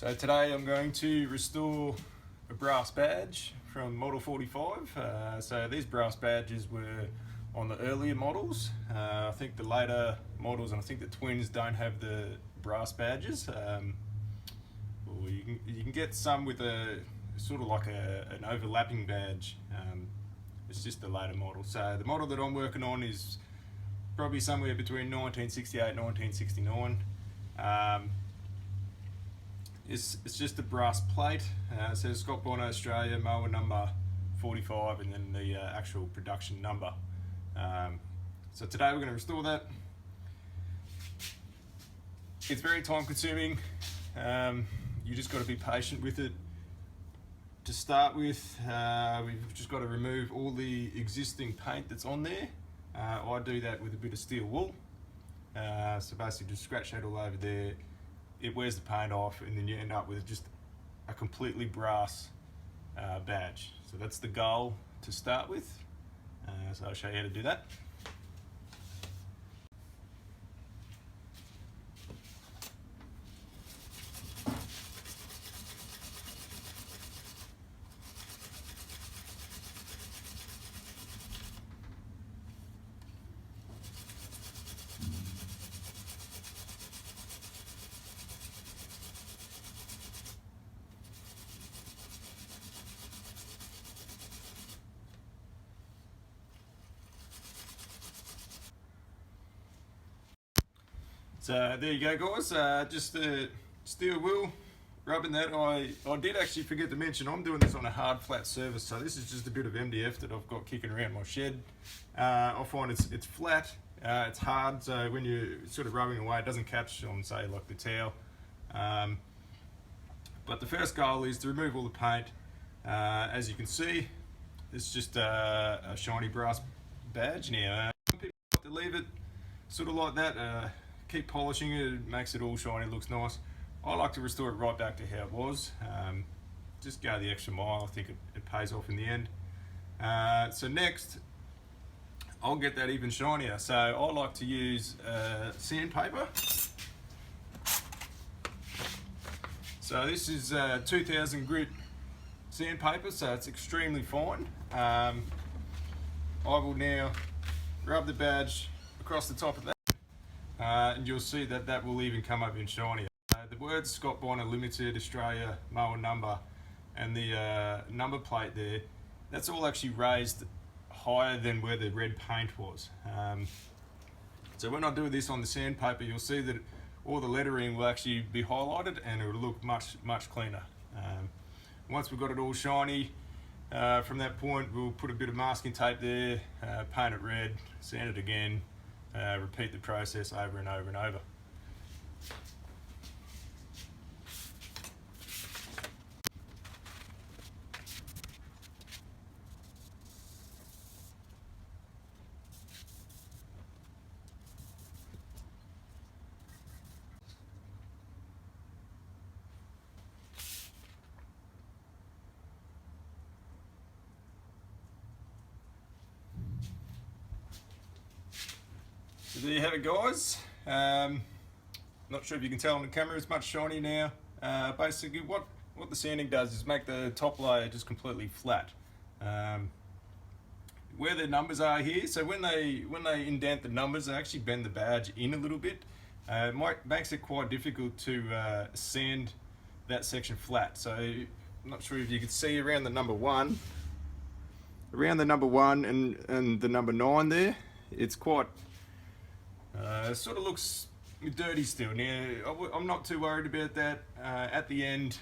So today I'm going to restore a brass badge from model 45. So these brass badges were on the earlier models. I think the later models, and I think the twins don't have the brass badges. Or you can get some with a sort of like an overlapping badge. It's just the later model. So the model that I'm working on is probably somewhere between 1968 and 1969. It's just a brass plate. It says Scott Bonnar Australia Mower number 45 and then the actual production number. So today we're going to restore that. It's very time consuming. You just got to be patient with it. To start with, we've just got to remove all the existing paint that's on there. I do that with a bit of steel wool. So basically just scratch that all over there. It wears the paint off and then you end up with just a completely brass badge. So that's the goal to start with. So I'll show you how to do that. So there you go, guys. Just the steel wheel, rubbing that. I did actually forget to mention I'm doing this on a hard flat surface, so this is just a bit of MDF that I've got kicking around my shed. I find it's flat, it's hard, so when you're sort of rubbing away, it doesn't catch on, say, like the towel. But the first goal is to remove all the paint. As you can see, it's just a shiny brass badge. Now, some people like to leave it sort of like that. Keep polishing it, it makes it all shiny, looks nice. I like to restore it right back to how it was. Just go the extra mile, I think it pays off in the end. So next, I'll get that even shinier. So I like to use sandpaper. So this is 2000 grit sandpaper, so it's extremely fine. I will now rub the badge across the top of that. And you'll see that that will even come up in shinier. The words Scott Bonnar Limited Australia Mower number and the number plate there, that's all actually raised higher than where the red paint was. So when I do this on the sandpaper, you'll see that all the lettering will actually be highlighted and it will look much cleaner. Once we've got it all shiny, from that point we'll put a bit of masking tape there, paint it red, sand it again, repeat the process over and over and over. So there you have it, guys. Not sure if you can tell on the camera, it's much shinier now. Basically what the sanding does is make the top layer just completely flat. Where the numbers are here, so when they indent the numbers, they actually bend the badge in a little bit. It makes it quite difficult to sand that section flat. So I'm not sure if you can see around the number one and the number 9 there, it's quite sort of looks dirty still. Now, I'm not too worried about that. At the end,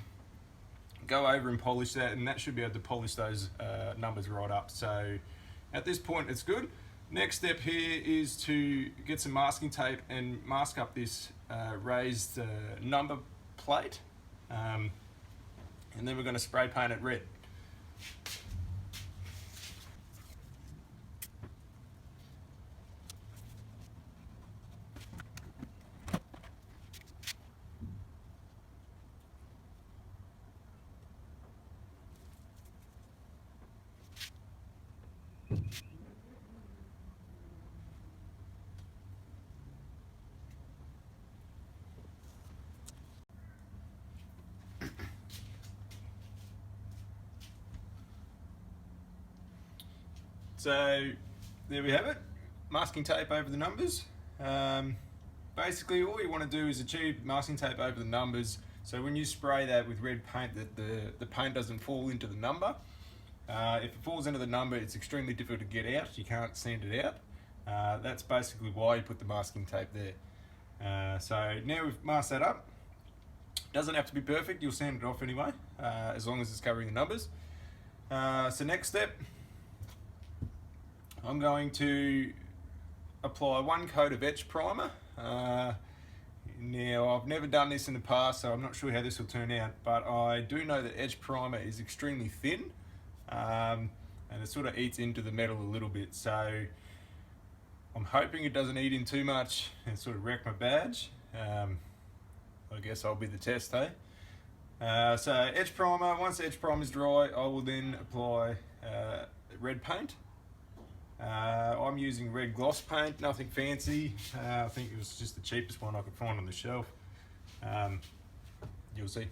go over and polish that, and that should be able to polish those numbers right up. So at this point, it's good. Next step here is to get some masking tape and mask up this raised number plate. And then we're going to spray paint it red. So there we have it, masking tape over the numbers. Basically all you want to do is achieve masking tape over the numbers, so when you spray that with red paint that the paint doesn't fall into the number. If it falls into the number, it's extremely difficult to get out, you can't sand it out. That's basically why you put the masking tape there. So now we've masked that up. Doesn't have to be perfect, you'll sand it off anyway, as long as it's covering the numbers. So next step, I'm going to apply one coat of etch primer. Now I've never done this in the past, so I'm not sure how this will turn out, but I do know that etch primer is extremely thin, and it sort of eats into the metal a little bit, so I'm hoping it doesn't eat in too much and sort of wreck my badge. I guess I'll be the test, hey? So etch primer, once the etch primer is dry, I will then apply red paint. I'm using red gloss paint, nothing fancy. I think it was just the cheapest one I could find on the shelf. You'll see.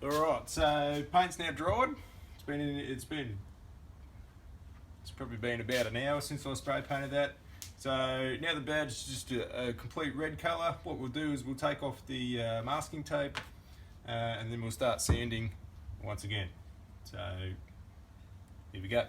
Alright, so paint's now dried. It's probably been about an hour since I spray painted that. So now the badge is just a complete red colour. What we'll do is we'll take off the masking tape and then we'll start sanding once again. So here we go.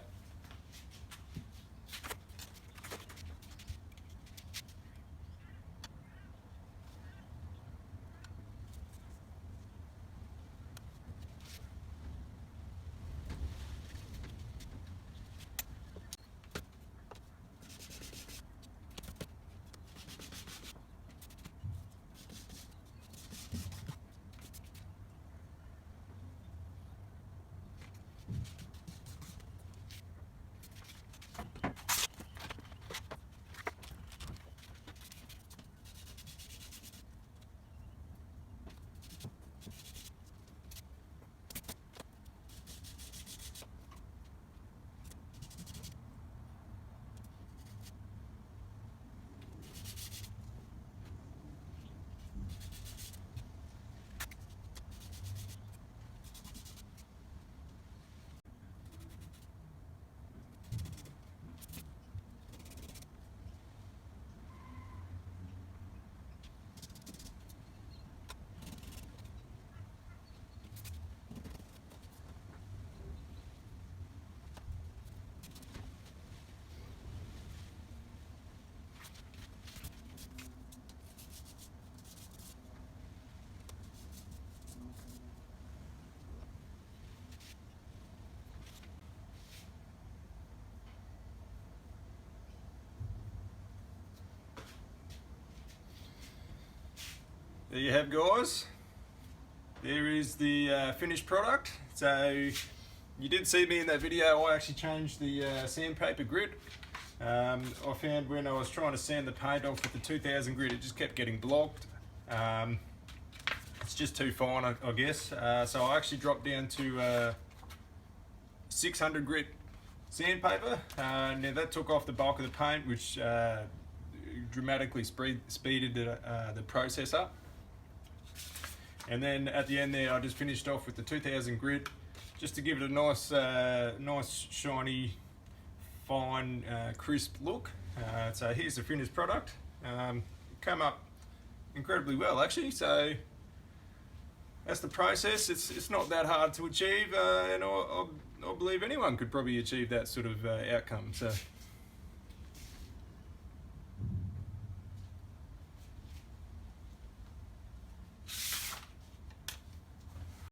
There you have, guys. There is the finished product. So you did see me in that video. I actually changed the sandpaper grit. I found when I was trying to sand the paint off with the 2000 grit, it just kept getting blocked. It's just too fine, I guess. So I actually dropped down to 600 grit sandpaper. Now that took off the bulk of the paint, which dramatically speeded the process up. And then at the end there, I just finished off with the 2000 grit, just to give it a nice, nice shiny fine, crisp look. So here's the finished product. Come up incredibly well actually, so that's the process. It's not that hard to achieve, and I believe anyone could probably achieve that sort of outcome. So